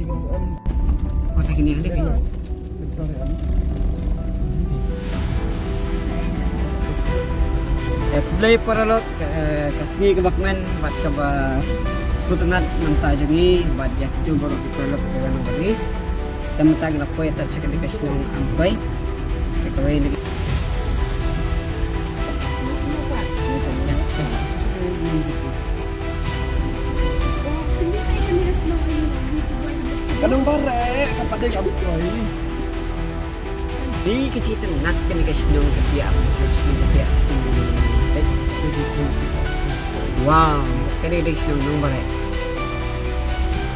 Oh, tak kini nanti kini. Play para lot kasih ke bakman buat ke sutunat mentajungi buat ya itu baru kita lot dengan bagi dan mentang nak poin tak sekali kasih nong ampai kawai lagi. Kanong bare kapag kamu ini di kecil nak kena kasih nong kebiak kebiak. Wow, kini di sini nomor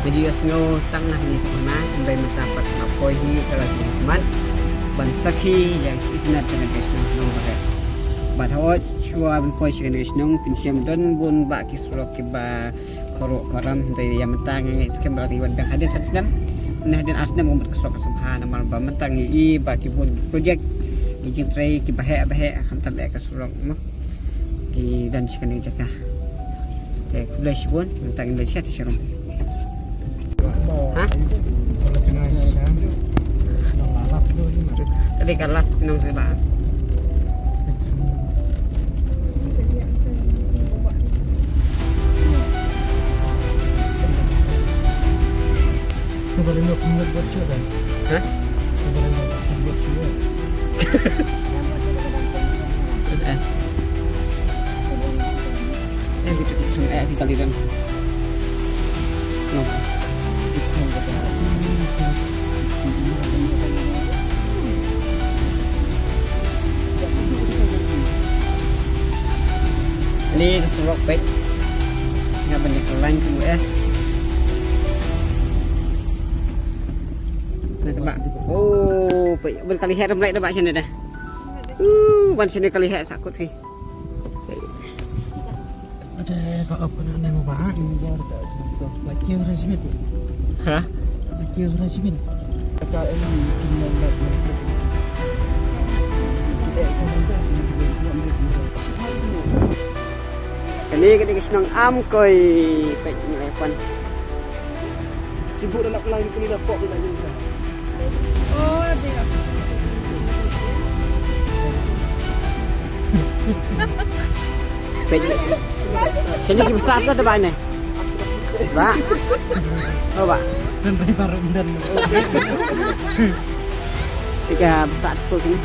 jadi asno tangah ni sana sampai mendapat apa hi kalau teman bansaki yang kita nak dengan sini nomor bahwa cua berkoi dengan sini pinjam dan bun bak kisrok kiba korok koram dari yang mentang yang iskem berarti wan bang hadir senam nah dan asnam umur kesok subhana mal ba mentang i baki bun project ijin tray kiba he hantar lek kesrok dan sekarang jaga. Jadi flash pun mentang Indonesia di sana. Hah? Tadi kelas nong sebab. Boleh nak buat kan? Hah? Boleh nak buat juga. Kita lihat. No. Ini keserok baik. Nggak banyak lain ke US. Nah, coba. Oh, berkali hari mulai dah sini dah. Ban sini kali hari sakut sih. Ada apa nak mau pak? Buat tak jelas. Lagi orang siapa tu? Hah? Lagi orang siapa? KM kena nak. Kali senang am koi pek telepon. Sibuk nak pelari kini dah pok tak juga. Oh, dia. Pek. Sini kita besar tu tebak ni. Pak. Oh, Pak. Sampai baru dan. Tiga besar tu sini.